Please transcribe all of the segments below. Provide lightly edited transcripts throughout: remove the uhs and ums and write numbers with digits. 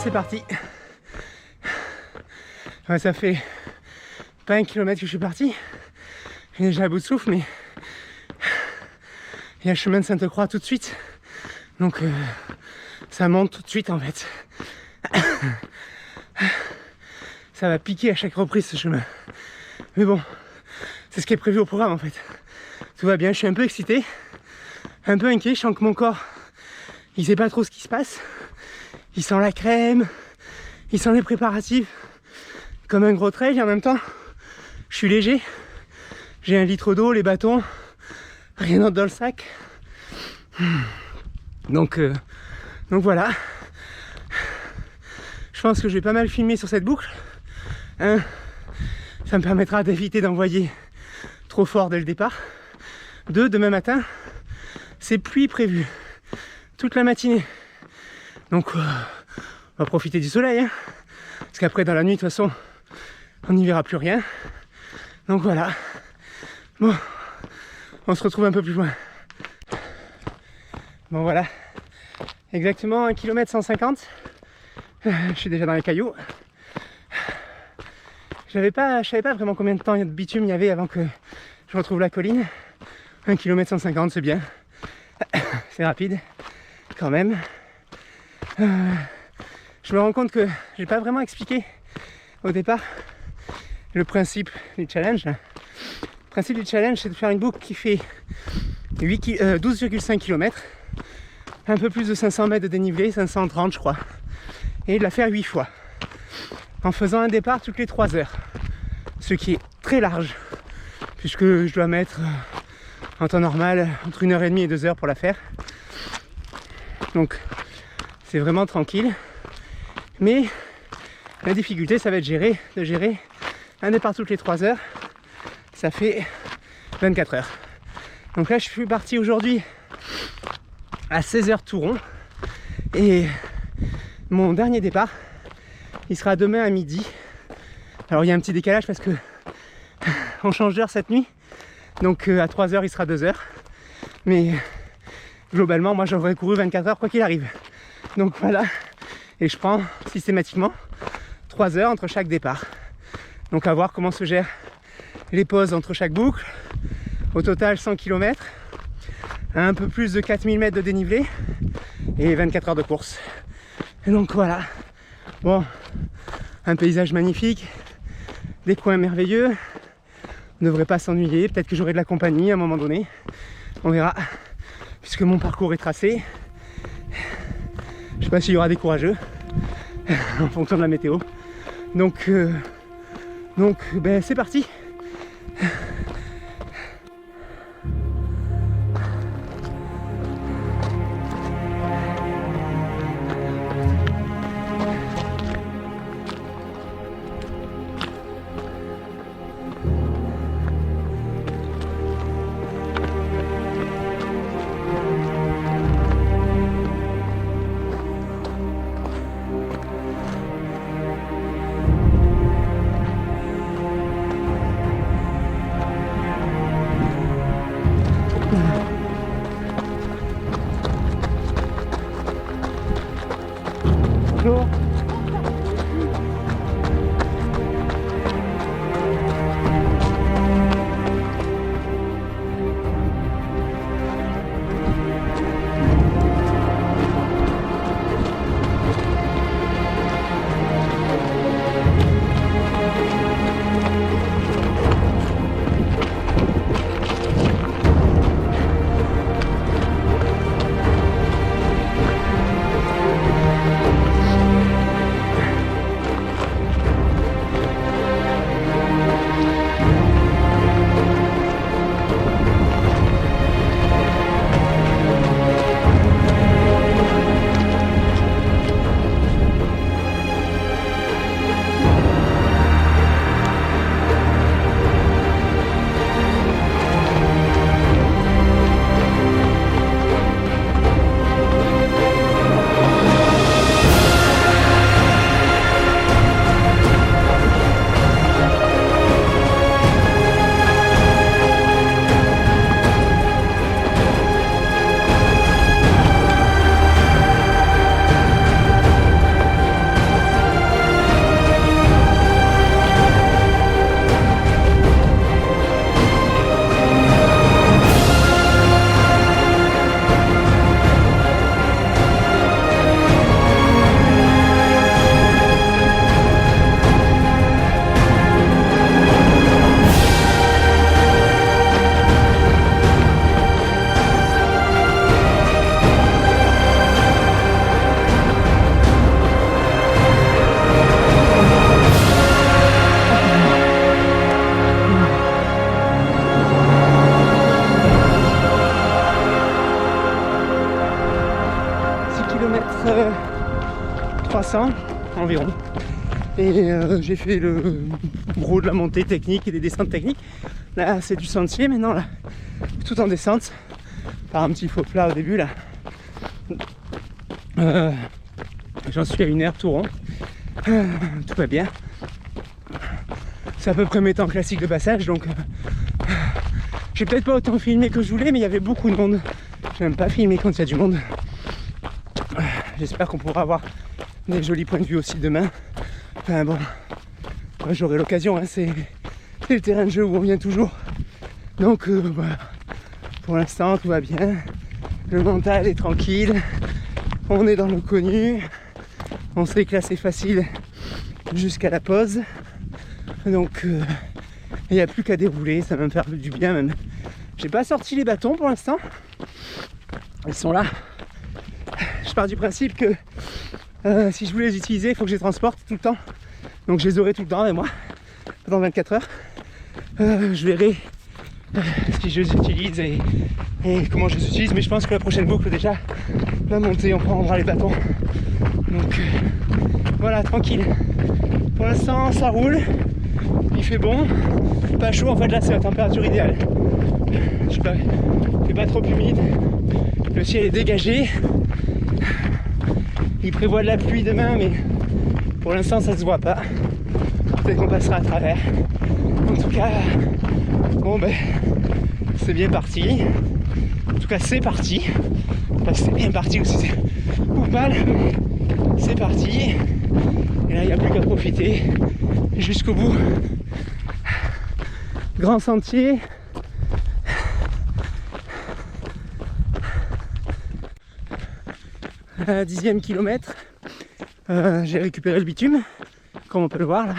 c'est parti. Ouais, ça fait pas 1 kilomètre que je suis parti. J'ai déjà à bout de souffle, mais il y a le chemin de Sainte-Croix tout de suite. Donc ça monte tout de suite en fait. Ça va piquer à chaque reprise ce chemin. Mais bon, c'est ce qui est prévu au programme en fait. Tout va bien, je suis un peu excité, un peu inquiet, je sens que mon corps, il sait pas trop ce qui se passe. Il sent la crème, il sent les préparatifs, comme un gros trail, et en même temps, je suis léger. J'ai 1 litre d'eau, les bâtons, rien d'autre dans le sac. Donc voilà. Je pense que je vais pas mal filmer sur cette boucle. Ça me permettra d'éviter d'envoyer trop fort dès le départ. 2, demain matin, c'est pluie prévue toute la matinée. Donc on va profiter du soleil, hein, parce qu'après dans la nuit de toute façon on n'y verra plus rien. Donc voilà. Bon, on se retrouve un peu plus loin. Bon voilà, exactement 1 km 150. Je suis déjà dans les cailloux. Je savais pas vraiment combien de temps de bitume il y avait avant que je retrouve la colline. 1 km 150, c'est bien. C'est rapide quand même. Je me rends compte que j'ai pas vraiment expliqué au départ le principe du challenge. Le principe du challenge, c'est de faire une boucle qui fait 12,5 km, un peu plus de 500 mètres de dénivelé, 530 je crois, et de la faire 8 fois, en faisant un départ toutes les 3 heures, ce qui est très large, puisque je dois mettre en temps normal entre 1h30 et 2 heures pour la faire. Donc c'est vraiment tranquille, mais la difficulté ça va être de gérer un départ toutes les 3 heures. Ça fait 24 heures. Donc là je suis parti aujourd'hui à 16h tout rond, et mon dernier départ il sera demain à midi. Alors il y a un petit décalage parce que on change d'heure cette nuit, donc à 3h il sera 2h, mais globalement moi j'aurais couru 24 heures quoi qu'il arrive. Donc voilà, et je prends systématiquement 3 heures entre chaque départ. Donc à voir comment se gèrent les pauses entre chaque boucle. Au total 100 km, un peu plus de 4000 mètres de dénivelé et 24 heures de course. Et donc voilà, bon, un paysage magnifique, des coins merveilleux, on ne devrait pas s'ennuyer, peut-être que j'aurai de la compagnie à un moment donné, on verra, puisque mon parcours est tracé. Je sais pas s'il y aura des courageux en fonction de la météo. Donc ben, c'est parti. 1300 environ. Et j'ai fait le gros de la montée technique et des descentes techniques. Là c'est du sentier maintenant, là, tout en descente, par un petit faux plat au début là. J'en suis à 1 heure tout rond. Tout va bien. C'est à peu près mes temps classiques de passage, donc j'ai peut-être pas autant filmé que je voulais, mais il y avait beaucoup de monde. J'aime pas filmer quand il y a du monde. J'espère qu'on pourra avoir des jolis points de vue aussi demain. Enfin bon, j'aurai l'occasion, hein, c'est le terrain de jeu où on vient toujours. Donc voilà. Pour l'instant tout va bien. Le mental est tranquille. On est dans le connu. On s'est classé facile jusqu'à la pause. Donc il n'y a plus qu'à dérouler, ça va me faire du bien même. J'ai pas sorti les bâtons pour l'instant. Ils sont là. Je pars du principe que si je voulais les utiliser, il faut que je les transporte tout le temps. Donc je les aurai tout le temps avec moi pendant 24 heures. Je verrai si je les utilise et comment je les utilise. Mais je pense que la prochaine boucle déjà, la montée, on prendra les bâtons. Donc voilà, tranquille. Pour l'instant, ça roule. Il fait bon. Pas chaud, en fait là c'est la température idéale. Je sais pas, il fait pas trop humide. Le ciel est dégagé. Il prévoit de la pluie demain, mais pour l'instant ça se voit pas. Peut-être qu'on passera à travers. En tout cas, bon ben, c'est bien parti. En tout cas c'est parti. Parce que c'est bien parti aussi, c'est ou mal, mais c'est parti. Et là il n'y a plus qu'à profiter jusqu'au bout. Grand sentier. À 10e kilomètre, j'ai récupéré le bitume, comme on peut le voir là,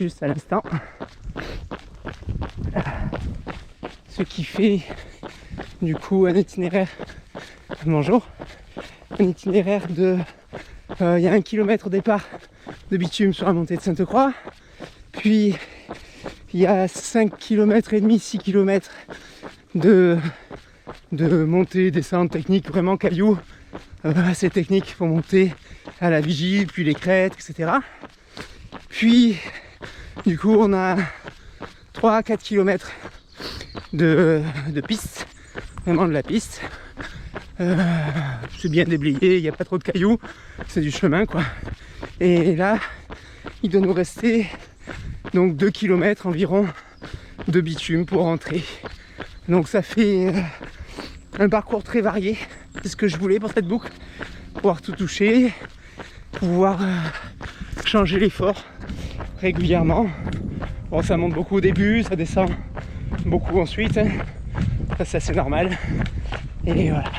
juste à l'instant. Ce qui fait du coup un itinéraire, bonjour, un itinéraire de, il y a 1 kilomètre au départ de bitume sur la montée de Sainte-Croix, puis il y a 5 km et demi, 6 km de montée, descente technique, vraiment cailloux. Assez technique pour monter à la vigie, puis les crêtes, etc. Puis du coup on a 3-4 km de piste, vraiment de la piste. C'est bien déblayé, il n'y a pas trop de cailloux, c'est du chemin quoi. Et là il doit nous rester donc 2 km environ de bitume pour rentrer. Donc ça fait un parcours très varié. C'est ce que je voulais pour cette boucle, pouvoir tout toucher, pouvoir changer l'effort régulièrement. Bon, ça monte beaucoup au début, ça descend beaucoup ensuite, hein. Ça c'est assez normal. Et voilà.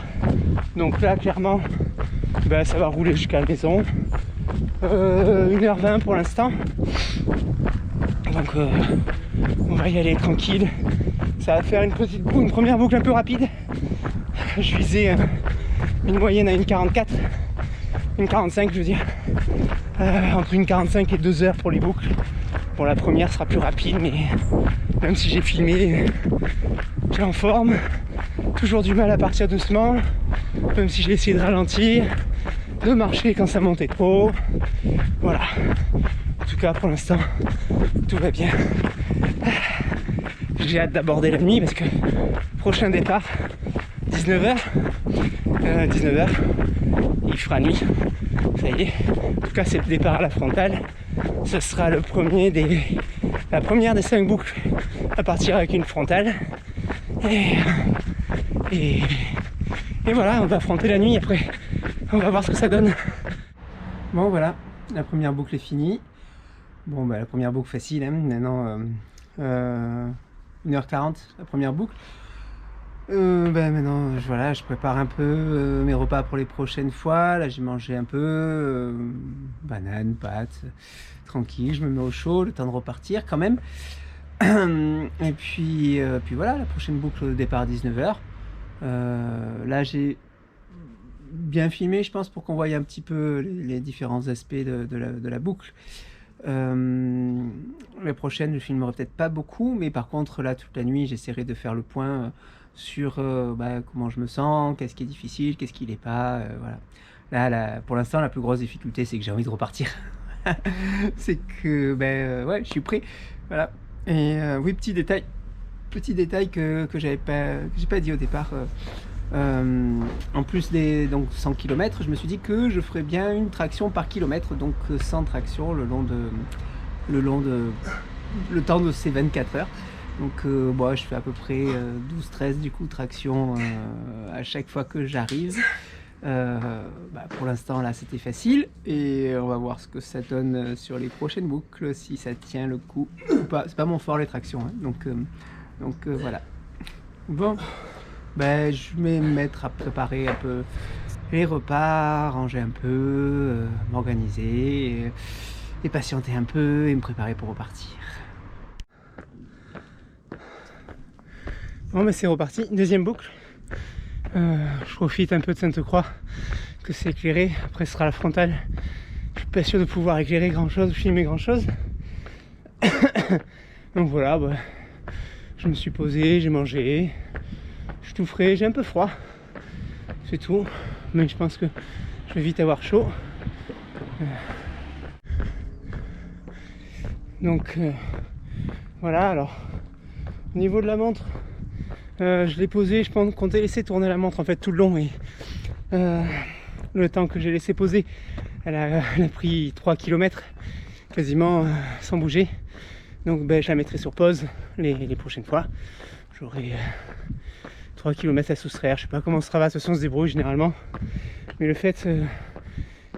Donc là clairement ben, ça va rouler jusqu'à la maison. 1h20 pour l'instant. Donc on va y aller tranquille. Ça va faire une première boucle un peu rapide. Je visais une moyenne à 1,44, 1,45 je veux dire, entre 1,45 et 2 heures pour les boucles. Bon, la première sera plus rapide, mais même si j'ai filmé, j'ai en forme, toujours du mal à partir doucement, même si j'ai essayé de ralentir, de marcher quand ça montait trop. Voilà, en tout cas pour l'instant tout va bien. J'ai hâte d'aborder la nuit parce que prochain départ 19h, il fera nuit, ça y est. En tout cas c'est le départ à la frontale. Ce sera la première des 5 boucles à partir avec une frontale. Et voilà, on va affronter la nuit après. On va voir ce que ça donne. Bon voilà, la première boucle est finie. Bon bah la première boucle facile, hein. Maintenant 1h40 la première boucle. Maintenant voilà, je prépare un peu mes repas pour les prochaines fois. Là j'ai mangé un peu banane, pâtes, tranquille, je me mets au chaud, le temps de repartir quand même. Et puis voilà, la prochaine boucle au départ à 19h. Là j'ai bien filmé je pense pour qu'on voie un petit peu les différents aspects de la boucle. La prochaine je filmerai peut-être pas beaucoup, mais par contre là toute la nuit j'essaierai de faire le point sur comment je me sens, qu'est-ce qui est difficile, qu'est-ce qui l'est pas, voilà. Là, pour l'instant, la plus grosse difficulté, c'est que j'ai envie de repartir. C'est que, ouais, je suis prêt. Voilà. Et oui, petit détail que j'ai pas dit au départ. En plus des donc 100 km, je me suis dit que je ferais bien une traction par kilomètre, donc 100 tractions le temps de ces 24 heures. Donc moi je fais à peu près 12-13 du coup traction à chaque fois que j'arrive. Pour l'instant là c'était facile et on va voir ce que ça donne sur les prochaines boucles, si ça tient le coup ou pas. C'est pas mon fort les tractions, hein. Donc voilà. Bon, je vais me mettre à préparer un peu les repas, ranger un peu, m'organiser et patienter un peu et me préparer pour repartir. Bon, mais c'est reparti, deuxième boucle. Je profite un peu de Sainte-Croix, que c'est éclairé. Après, ce sera la frontale. Je suis pas sûr de pouvoir éclairer grand chose, filmer grand chose. Donc voilà, je me suis posé, j'ai mangé. Je suis tout frais, j'ai un peu froid. C'est tout. Mais je pense que je vais vite avoir chaud. Donc voilà, alors au niveau de la montre, je l'ai posée, je pense comptais laisser tourner la montre en fait tout le long et le temps que j'ai laissé poser, elle a pris 3 km quasiment sans bouger. Donc je la mettrai sur pause les prochaines fois. J'aurai 3 km à soustraire. Je sais pas comment Strava de toute façon se débrouille généralement. Mais le fait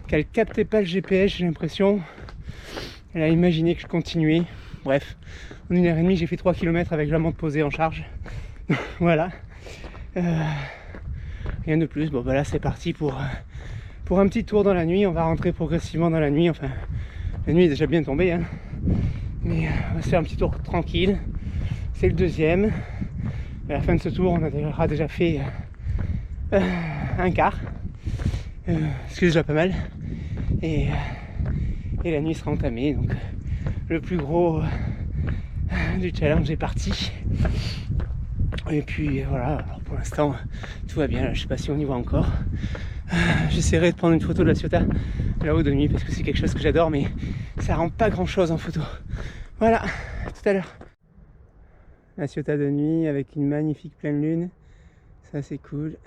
qu'elle captait pas le GPS, j'ai l'impression, elle a imaginé que je continuais. Bref, en 1h30 j'ai fait 3 km avec la montre posée en charge. Voilà. Rien de plus. Bon là c'est parti pour un petit tour dans la nuit. On va rentrer progressivement dans la nuit. Enfin, la nuit est déjà bien tombée, hein. Mais on va se faire un petit tour tranquille. C'est le deuxième. À la fin de ce tour, on aura déjà fait un quart. Ce qui est déjà pas mal. Et la nuit sera entamée. Donc le plus gros du challenge est parti. Et puis voilà, alors pour l'instant tout va bien. Je sais pas si on y voit encore. J'essaierai de prendre une photo de la Ciotat là-haut de nuit parce que c'est quelque chose que j'adore, mais ça rend pas grand chose en photo. Voilà, à tout à l'heure. La Ciotat de nuit avec une magnifique pleine lune, ça c'est cool.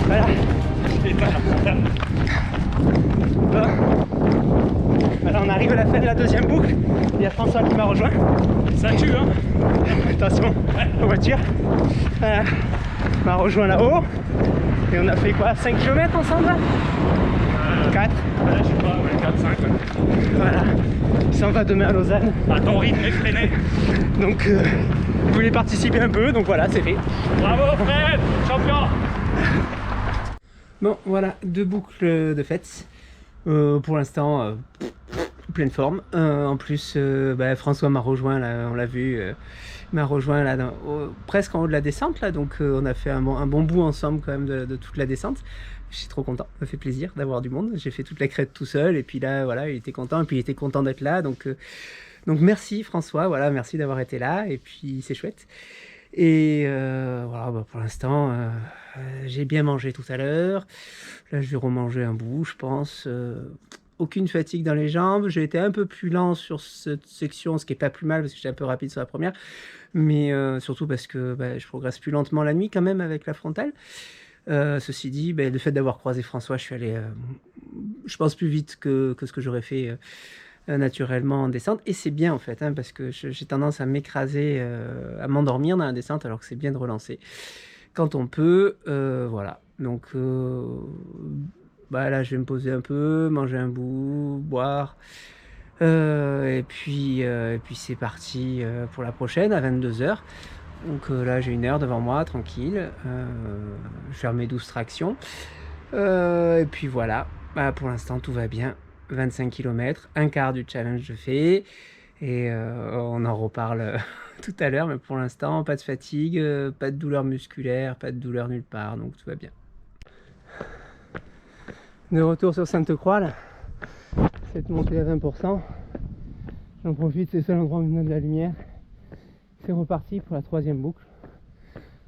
Voilà. Voilà, on arrive à la fin de la deuxième boucle. Il y a François qui m'a rejoint. Ça tue, hein. Attention aux voitures. Voilà. Il m'a rejoint là-haut. Et on a fait quoi, 5 km ensemble là 4. Ouais, je sais pas, 4-5. Voilà. Il s'en va demain à Lausanne. À ton rythme effréné. Donc vous voulez participer un peu, donc voilà, c'est fait. Bravo Fred, champion. Bon, voilà, 2 boucles de fête. Pour l'instant, pleine forme. En plus, François m'a rejoint, là, on l'a vu, m'a rejoint là, presque en haut de la descente. Là, donc on a fait un bon bout ensemble quand même de toute la descente. Je suis trop content, ça fait plaisir d'avoir du monde. J'ai fait toute la crête tout seul et puis là, voilà, il était content et puis il était content d'être là. Donc merci François, voilà, merci d'avoir été là et puis c'est chouette. Et voilà, pour l'instant, j'ai bien mangé tout à l'heure. Là, je vais remanger un bout, je pense. Aucune fatigue dans les jambes. J'ai été un peu plus lent sur cette section, ce qui est pas plus mal parce que j'étais un peu rapide sur la première. Mais surtout parce que je progresse plus lentement la nuit quand même avec la frontale. Ceci dit, le fait d'avoir croisé François, je suis allé, je pense, plus vite que ce que j'aurais fait naturellement en descente. Et c'est bien en fait, hein, parce que j'ai tendance à m'écraser, à m'endormir dans la descente, alors que c'est bien de relancer quand on peut. Voilà. Donc là, je vais me poser un peu, manger un bout, boire. Et puis c'est parti pour la prochaine à 22h. Donc là, j'ai 1 heure devant moi, tranquille. Je vais faire mes 12 tractions. Et puis voilà, pour l'instant, tout va bien. 25 km, un quart du challenge de fait. Et on en reparle tout à l'heure, mais pour l'instant, pas de fatigue, pas de douleur musculaire, pas de douleur nulle part, donc tout va bien. De retour sur Sainte-Croix, là, cette montée à 20%. J'en profite, c'est le seul endroit où il y a de la lumière. C'est reparti pour la 3e boucle.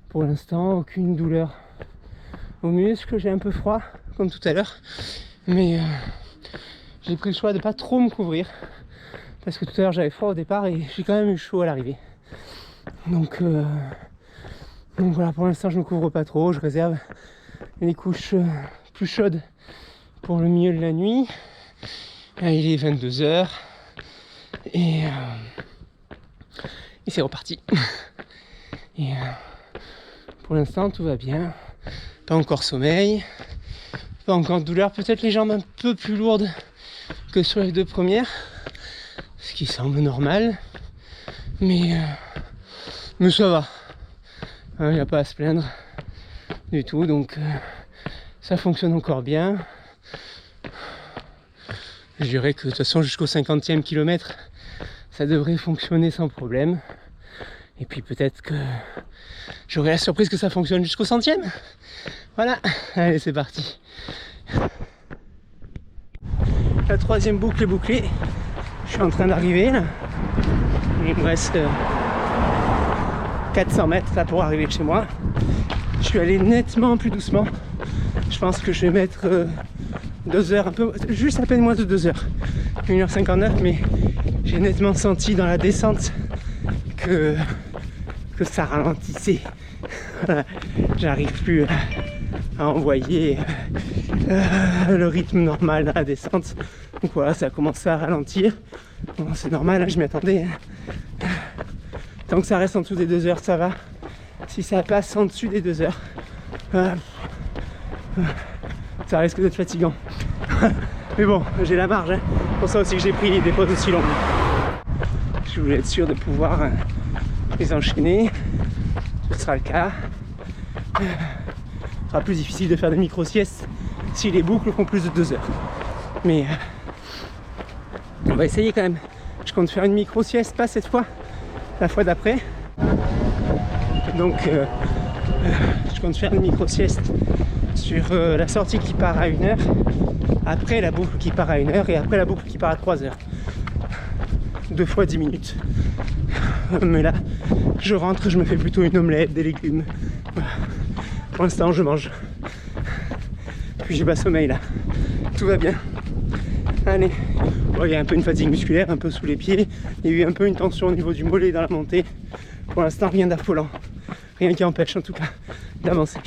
Pour l'instant, aucune douleur aux muscles, j'ai un peu froid, comme tout à l'heure, mais j'ai pris le choix de pas trop me couvrir, parce que tout à l'heure j'avais froid au départ et j'ai quand même eu chaud à l'arrivée. Donc voilà, pour l'instant je me couvre pas trop, je réserve les couches plus chaudes pour le milieu de la nuit. Il est 22h et c'est reparti. Et pour l'instant tout va bien, pas encore sommeil, pas encore de douleur, peut-être les jambes un peu plus lourdes que sur les 2 premières, ce qui semble normal, mais ça va, il n'y a pas à se plaindre du tout, donc ça fonctionne encore bien. Je dirais que de toute façon jusqu'au 50e kilomètre ça devrait fonctionner sans problème, et puis peut-être que j'aurai la surprise que ça fonctionne jusqu'au 100e. Voilà, allez c'est parti. La 3e boucle est bouclée, je suis en train d'arriver là. Il me reste 400 mètres là pour arriver chez moi. Je suis allé nettement plus doucement, je pense que je vais mettre 2 heures, un peu, juste à peine moins de 2 heures, 1h59, mais j'ai nettement senti dans la descente que ça ralentissait. Voilà. J'arrive plus à envoyer le rythme normal dans la descente. Donc voilà, ça a commencé à ralentir. Bon, c'est normal, hein, je m'y attendais. Hein. Tant que ça reste en dessous des 2 heures, ça va. Si ça passe en dessus des 2 heures, ça risque d'être fatigant. Mais bon, j'ai la marge. Hein. C'est pour ça aussi que j'ai pris des pauses aussi longues. Je voulais être sûr de pouvoir les enchaîner. Ce sera le cas. Ce sera plus difficile de faire des micro-siestes si les boucles font plus de 2 heures. Mais on va essayer quand même. Je compte faire une micro-sieste, pas cette fois, la fois d'après. Donc je compte faire une micro-sieste sur la sortie qui part à 1h, après la boucle qui part à 1h et après la boucle qui part à 3h. 2 fois 10 minutes. Mais là, je rentre, je me fais plutôt une omelette, des légumes. Voilà. Pour l'instant, je mange. Puis j'ai pas sommeil là. Tout va bien. Allez. Bon, il y a un peu une fatigue musculaire, un peu sous les pieds. Il y a eu un peu une tension au niveau du mollet dans la montée. Pour l'instant, rien d'affolant. Rien qui empêche en tout cas d'avancer.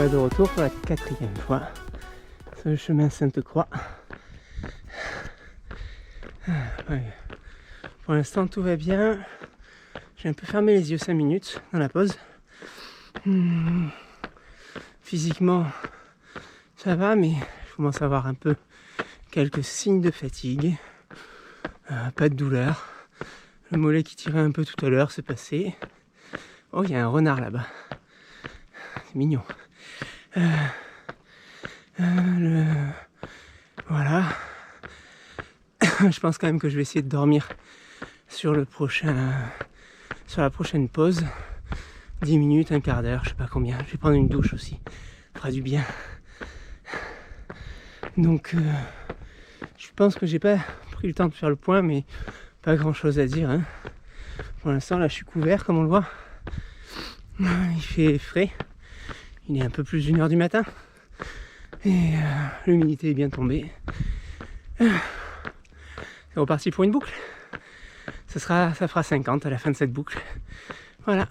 De retour pour la 4e fois sur le chemin Sainte-Croix. Ouais. Pour l'instant tout va bien. J'ai un peu fermé les yeux 5 minutes dans la pause. Physiquement ça va, mais je commence à avoir un peu quelques signes de fatigue. Pas de douleur. Le mollet qui tirait un peu tout à l'heure, c'est passé. Oh, il y a un renard là-bas. C'est mignon. Voilà. Je pense quand même que je vais essayer de dormir sur la prochaine pause. 10 minutes, un quart d'heure, je sais pas combien. Je vais prendre une douche aussi. Ça fera du bien. Donc je pense que j'ai pas pris le temps de faire le point, mais pas grand chose à dire, hein. Pour l'instant là je suis couvert comme on le voit. Il fait frais. Il est un peu plus d'1h du matin. Et l'humidité est bien tombée. C'est reparti pour une boucle. Ça fera 50 à la fin de cette boucle. Voilà.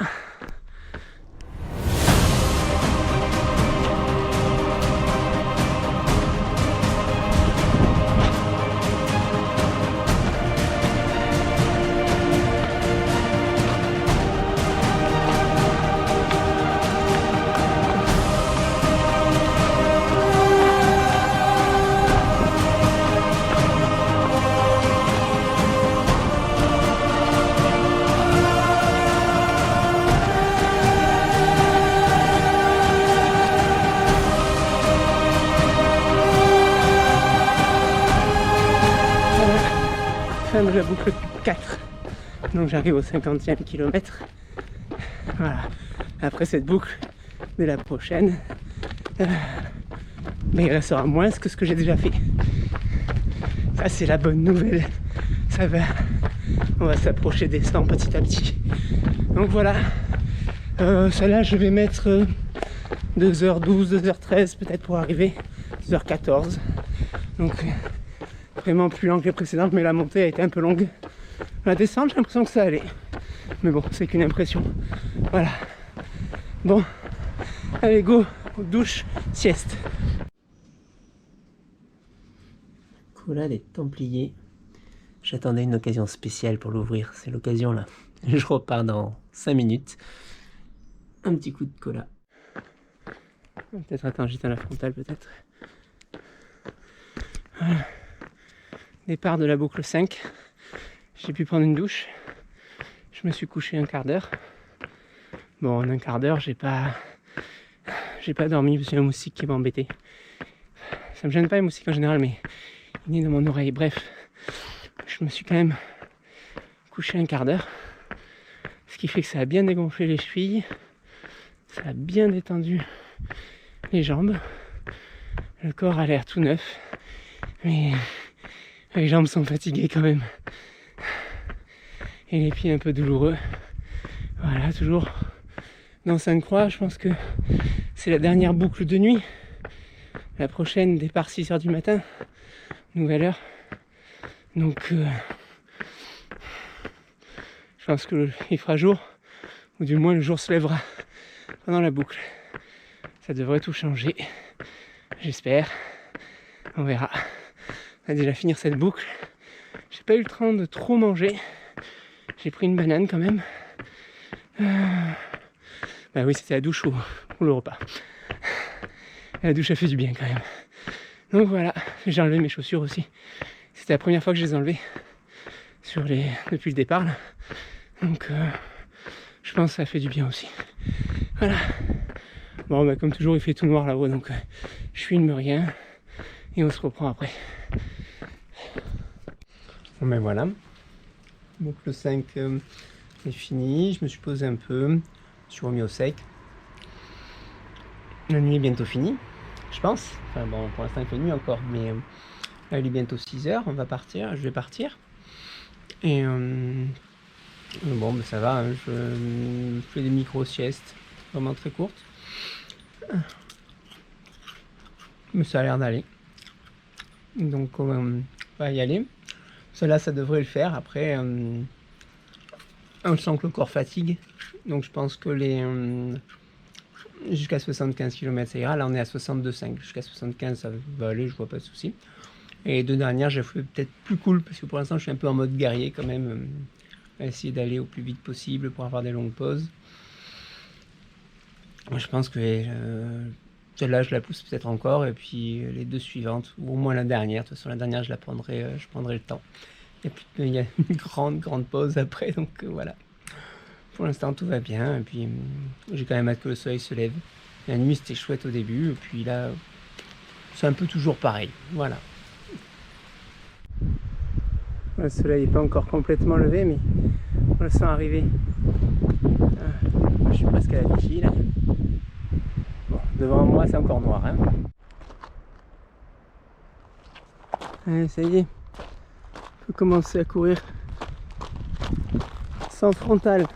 Fin de la boucle 4. Donc j'arrive au 50e kilomètre. Voilà. Après cette boucle de la prochaine, mais il restera moins que ce que j'ai déjà fait. Ça c'est la bonne nouvelle. Ça va. On va s'approcher des 100 petit à petit. Donc voilà. Celle-là je vais mettre 2h12, 2h13 peut-être pour arriver. 2h14. Donc vraiment plus lent que les précédentes, mais la montée a été un peu longue. La descente, j'ai l'impression que ça allait. Mais bon, c'est qu'une impression. Voilà. Bon, allez, go, douche, sieste. Cola des Templiers. J'attendais une occasion spéciale pour l'ouvrir. C'est l'occasion là. Je repars dans 5 minutes. Un petit coup de cola. Peut-être, attends, j'éteins la frontale peut-être. Voilà. Départ de la boucle 5, j'ai pu prendre une douche, je me suis couché un quart d'heure. Bon, en un quart d'heure, j'ai pas dormi parce qu'il y a un moustique qui m'a embêté. Ça me gêne pas les moustiques en général, mais il est dans mon oreille. Bref, je me suis quand même couché un quart d'heure, ce qui fait que ça a bien dégonflé les chevilles, ça a bien détendu les jambes, le corps a l'air tout neuf, mais les jambes sont fatiguées quand même. Et les pieds un peu douloureux. Voilà, toujours dans Sainte-Croix. Je pense que c'est la dernière boucle de nuit. La prochaine, départ 6h du matin. Nouvelle heure. Donc, je pense qu'il fera jour. Ou du moins, le jour se lèvera pendant la boucle. Ça devrait tout changer. J'espère. On verra. On va déjà finir cette boucle. J'ai pas eu le temps de trop manger. J'ai pris une banane quand même. Bah oui, c'était la douche ou le repas. La douche a fait du bien quand même. Donc voilà, j'ai enlevé mes chaussures aussi. C'était la première fois que je les enlevais depuis le départ là. Donc je pense que ça fait du bien aussi. Voilà. Bon bah comme toujours il fait tout noir là-haut, donc je filme rien. Et on se reprend après. Bon ben voilà. Boucle 5 est fini. Je me suis posé un peu. Je me suis remis au sec. La nuit est bientôt finie, je pense. Enfin bon, pour l'instant il fait nuit encore, mais là il est bientôt 6h. On va partir. Je vais partir. Et bon ben ça va. Hein, je fais des micro-siestes. Vraiment très courtes. Mais ça a l'air d'aller. Donc on va y aller. Cela, ça devrait le faire. Après, on sent que le corps fatigue. Donc je pense que jusqu'à 75 km ça ira. Là on est à 62,5. Jusqu'à 75 ça va aller, je vois pas de souci. Et les deux dernières, j'ai fait peut-être plus cool parce que pour l'instant je suis un peu en mode guerrier quand même. Essayer d'aller au plus vite possible pour avoir des longues pauses. Je pense que celle-là je la pousse peut-être encore, et puis les deux suivantes, ou au moins la dernière. De toute façon la dernière je prendrai le temps. Et puis il y a une grande pause après, donc voilà. Pour l'instant tout va bien, et puis j'ai quand même hâte que le soleil se lève. La nuit c'était chouette au début, et puis là c'est un peu toujours pareil, voilà. Le soleil n'est pas encore complètement levé, mais on le sent arriver. Je suis presque à la vigie là. Bon, devant moi c'est encore noir. Hein. Allez, ça y est, on peut commencer à courir sans frontal.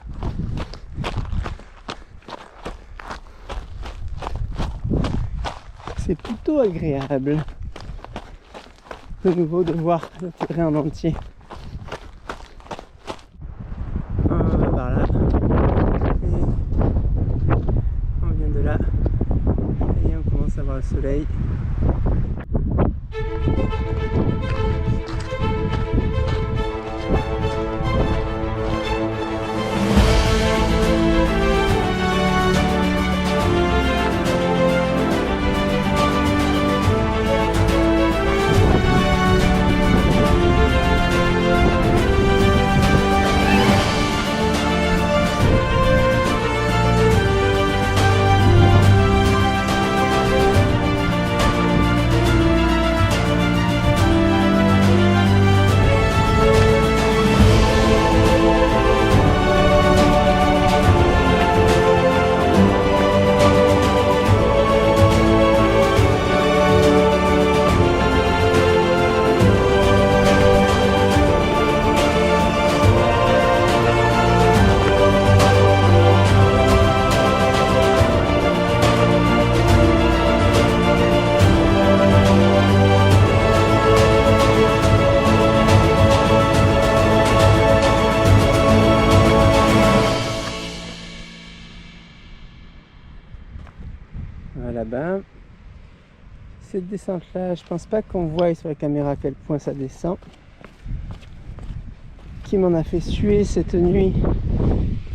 C'est plutôt agréable de nouveau de voir le terrain en entier. On va par là. Et on vient de là. Et on commence à voir le soleil. Là-bas, cette descente là, je pense pas qu'on voit sur la caméra à quel point ça descend. Qui m'en a fait suer cette nuit,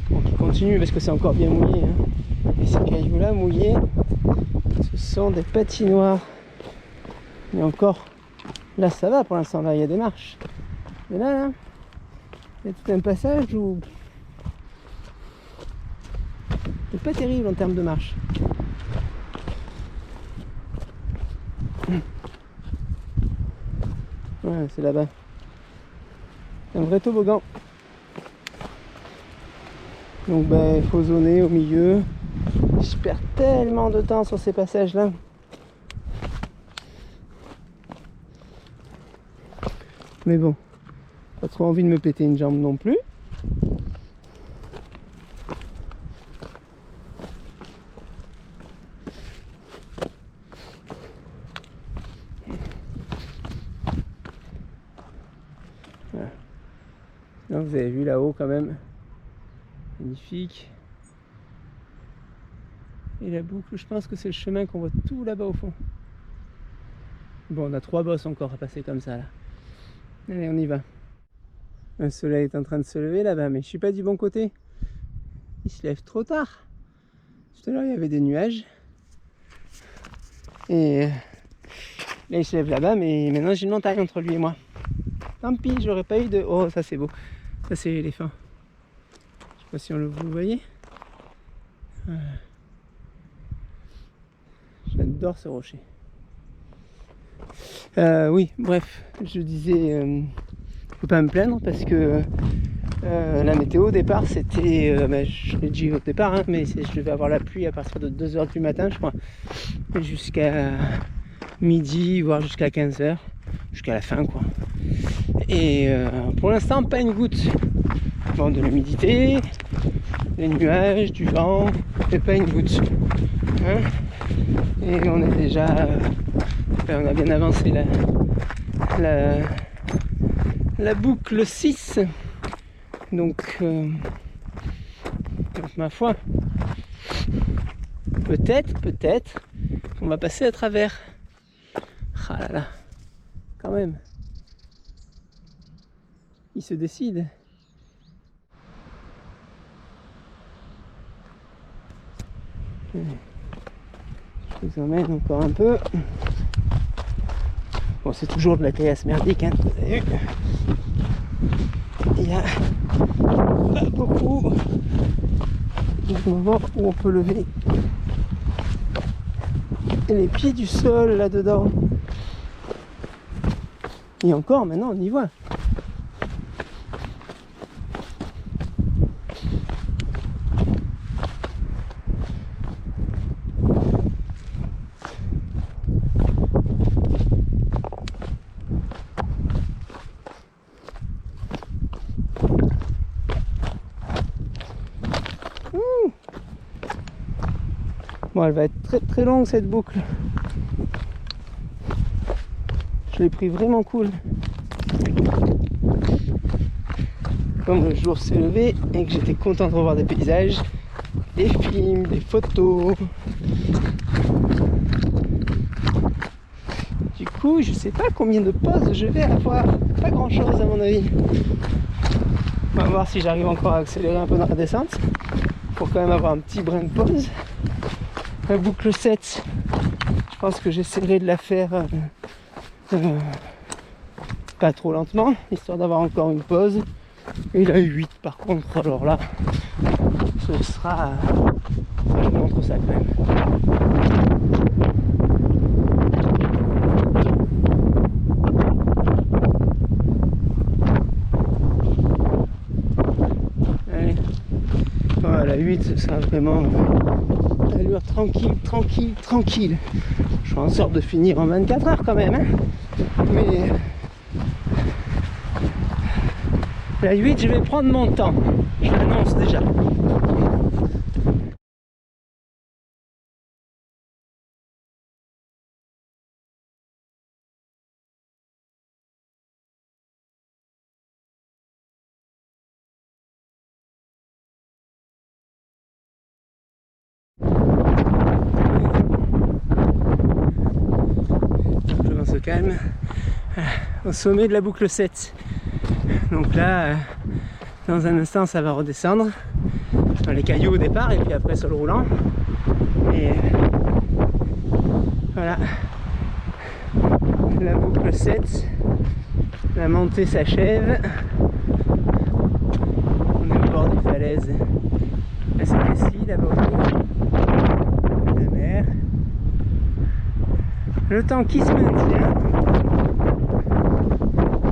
bon, qui continue parce que c'est encore bien mouillé, hein. Et ces cailloux là mouillés, ce sont des patinoires. Mais encore, là ça va pour l'instant, là il y a des marches. Mais là, il y a tout un passage où c'est pas terrible en termes de marche. Ouais, c'est là-bas. Un vrai toboggan. Donc ben, il faut zoner au milieu. Je perds tellement de temps sur ces passages-là. Mais bon, pas trop envie de me péter une jambe non plus. Donc vous avez vu là-haut quand même, magnifique. Et la boucle, je pense que c'est le chemin qu'on voit tout là-bas au fond. Bon, on a 3 bosses encore à passer comme ça là. Allez, on y va. Le soleil est en train de se lever là-bas, mais je suis pas du bon côté. Il se lève trop tard. Tout à l'heure il y avait des nuages. Et là il se lève là-bas, mais maintenant j'ai une montagne entre lui et moi. Tant pis, j'aurais pas eu de... Oh, ça c'est beau. Ça c'est l'éléphant. Je sais pas si vous le voyez. J'adore ce rocher. Oui, bref, je disais, je peux pas me plaindre parce que la météo au départ c'était, je l'ai dit au départ, hein, mais je devais avoir la pluie à partir de 2h du matin, je crois, jusqu'à midi, voire jusqu'à 15h, jusqu'à la fin, quoi. Et pour l'instant, pas une goutte. Bon, de l'humidité, des nuages, du vent, mais pas une goutte. Hein, et on est déjà... on a bien avancé la boucle 6. Donc ma foi, peut-être, on va passer à travers. Ah là là, quand même. Il se décide. Je vous emmène encore un peu. Bon, c'est toujours de la caillasse merdique, hein, vous avez vu. Il y a pas beaucoup de moments où on peut lever les pieds du sol là-dedans. Et encore, maintenant, on y voit. Bon, elle va être très très longue cette boucle. Je l'ai pris vraiment cool. Comme le jour s'est levé et que j'étais content de revoir des paysages, des films, des photos. Du coup, je sais pas combien de pauses je vais avoir. Pas grand chose à mon avis. On va voir si j'arrive encore à accélérer un peu dans la descente. Pour quand même avoir un petit brin de pause. La boucle 7, je pense que j'essaierai de la faire pas trop lentement, histoire d'avoir encore une pause. Et la 8 par contre, alors là, ce sera... je vous montre ça quand même. Allez. Voilà, la 8, ce sera vraiment allure tranquille, tranquille, tranquille. Je ferai en sorte de finir en 24 heures quand même, hein. Mais la 8, je vais prendre mon temps. Je l'annonce déjà. Simplement se calme. Au sommet de la boucle 7. Donc là, dans un instant, ça va redescendre dans les cailloux au départ et puis après sur le roulant. Et voilà, la boucle 7, la montée s'achève. On est au bord des falaises. Là, c'est Cassis, là-bas au bout. La mer. Le temps qui se maintient.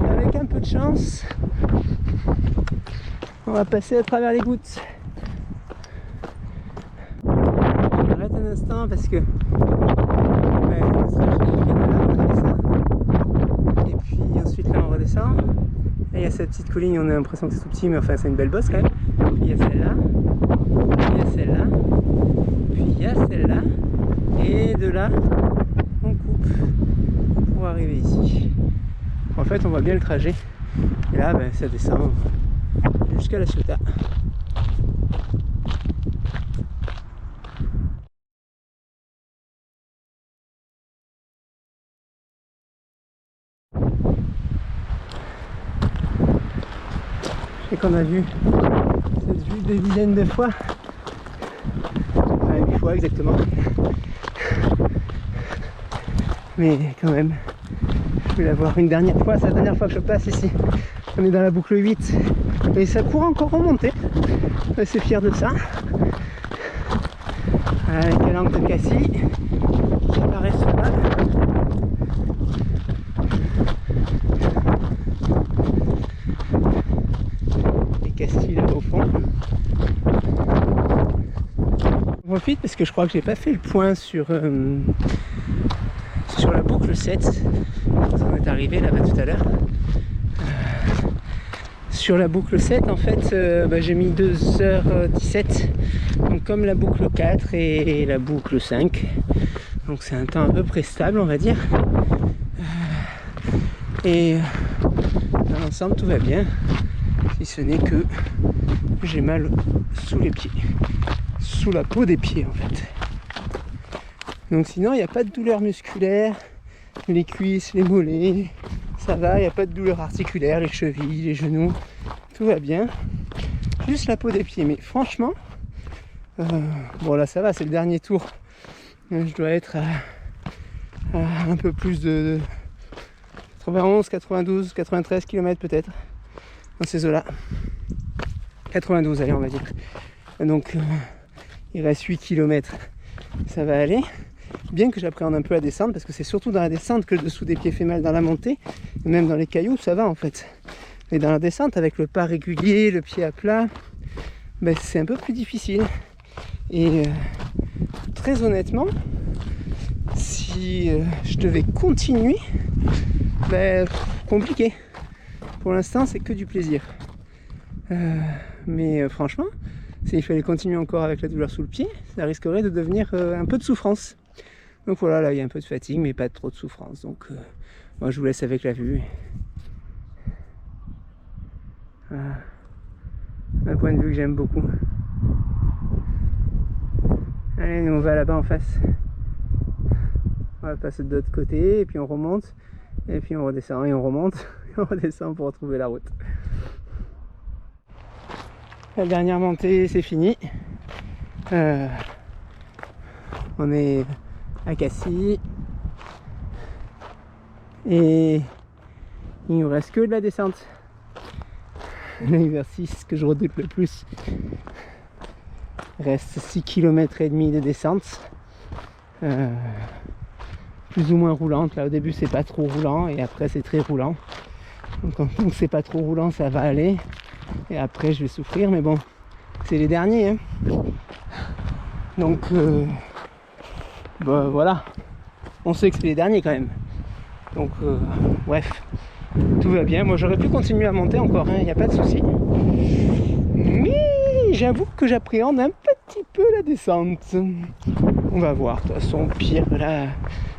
Avec un peu de chance, on va passer à travers les gouttes. Je m'arrête un instant parce que et puis ensuite là on redescend. Là il y a cette petite colline, on a l'impression que c'est tout petit, mais enfin c'est une belle bosse quand même. Puis il y a celle-là, puis il y a celle-là, puis il y a celle-là, et de là on coupe pour arriver ici. En fait on voit bien le trajet. Et là ben, ça descend jusqu'à la Ciotat. Et qu'on a vu cette vue des dizaines de fois. Enfin 8 fois exactement. Mais quand même, je vais la voir une dernière fois, c'est la dernière fois que je passe ici. On est dans la boucle 8 et ça pourrait encore remonter. Je suis assez fier de ça. Avec la langue de Cassis qui apparaît sur là. Et Cassis là au fond. On profite parce que je crois que j'ai pas fait le point sur la boucle 7. On est arrivé là-bas tout à l'heure. Sur la boucle 7 en fait j'ai mis 2h17, donc comme la boucle 4 et la boucle 5, donc c'est un temps à peu près stable on va dire, et dans l'ensemble tout va bien, si ce n'est que j'ai mal sous les pieds, sous la peau des pieds en fait. Donc sinon il n'y a pas de douleur musculaire, les cuisses, les mollets, ça va, il n'y a pas de douleur articulaire, les chevilles, les genoux, tout va bien. Juste la peau des pieds, mais franchement, bon là ça va, c'est le dernier tour. Je dois être à un peu plus de 91, 92, 93 km peut-être, dans ces eaux-là. 92, allez on va dire. Donc il reste 8 km, ça va aller. Bien que j'appréhende un peu la descente, parce que c'est surtout dans la descente que le dessous des pieds fait mal. Dans la montée, et même dans les cailloux, ça va en fait. Mais dans la descente, avec le pas régulier, le pied à plat, ben, c'est un peu plus difficile. Et très honnêtement, si je devais continuer, ben, compliqué. Pour l'instant, c'est que du plaisir. Mais franchement, s'il fallait continuer encore avec la douleur sous le pied, ça risquerait de devenir un peu de souffrance. Donc voilà, là il y a un peu de fatigue, mais pas trop de souffrance. Donc moi je vous laisse avec la vue. Un point de vue que j'aime beaucoup. Allez, nous on va là-bas en face. On va passer de l'autre côté, et puis on remonte, et puis on redescend, et on remonte, et on redescend pour retrouver la route. La dernière montée, c'est fini. On est à Cassis. Et il nous reste que de la descente. L'exercice que je redoute le plus. Il reste 6 km et demi de descente. Plus ou moins roulante. Là au début c'est pas trop roulant et après c'est très roulant. Donc quand c'est pas trop roulant ça va aller. Et après je vais souffrir, mais bon, c'est les derniers. Hein. Donc bah, voilà. On sait que c'est les derniers quand même. Donc bref. Tout va bien, moi j'aurais pu continuer à monter encore, il n'y a pas de souci. Mais j'avoue que j'appréhende un petit peu la descente. On va voir, de toute façon, pire, là,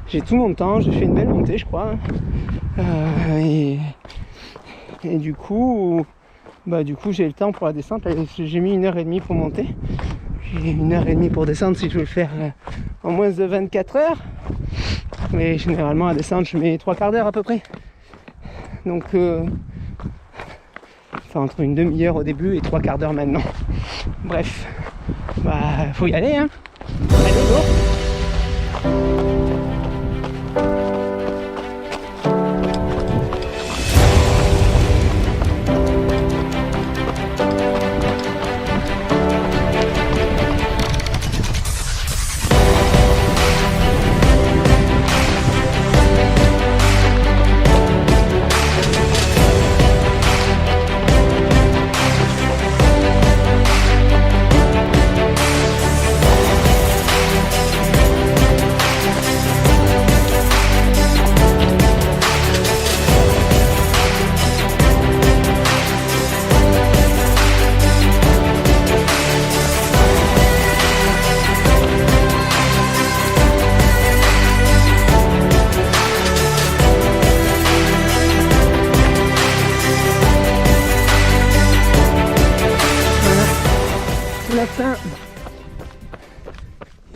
j'ai tout mon temps, j'ai fait une belle montée je crois. Et du coup, j'ai le temps pour la descente, j'ai mis 1h30 pour monter. J'ai 1h30 pour descendre si je veux le faire en moins de 24 heures. Mais généralement à descendre je mets 3/4 d'heure à peu près. Donc, entre une demi-heure au début et 3/4 d'heure maintenant. Bref, bah faut y aller, hein. Allez, go.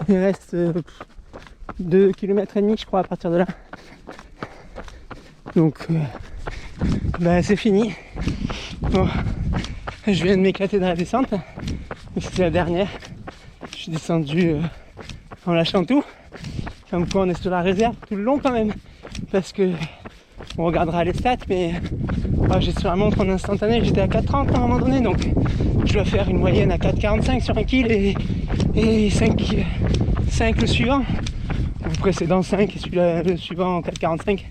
Il reste 2 km et demi je crois à partir de là. Donc bah c'est fini. Bon, je viens de m'éclater dans la descente. C'est la dernière. Je suis descendu en lâchant tout. Comme quoi on est sur la réserve tout le long quand même. Parce que on regardera les stats, mais j'ai sur la montre en instantané, j'étais à 4,30 à un moment donné, donc je dois faire une moyenne à 4,45 sur un kill et 5 le suivant. Le précédent 5 et celui-là, le suivant 4,45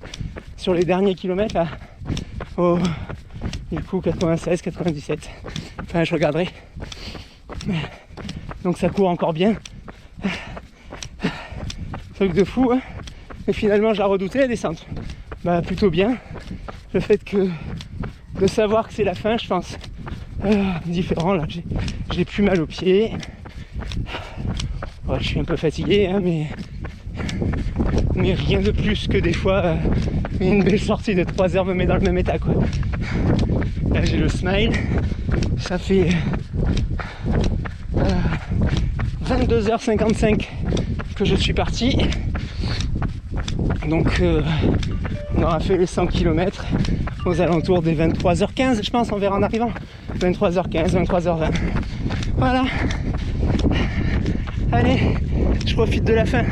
sur les derniers kilomètres là. Du coup 96, 97. Enfin je regarderai. Donc ça court encore bien. Truc de fou, hein. Et finalement j'ai redouté la descente. Bah plutôt bien. Le fait que de savoir que c'est la fin, je pense. Différent là, j'ai plus mal aux pieds. Je suis un peu fatigué, hein, mais rien de plus que des fois une belle sortie de 3 heures me met dans le même état quoi. Là j'ai le smile. Ça fait 22h55 que je suis parti. Donc on aura fait les 100 km aux alentours des 23h15 je pense, on verra en arrivant. 23h15, 23h20. Voilà. Allez, je profite de la fin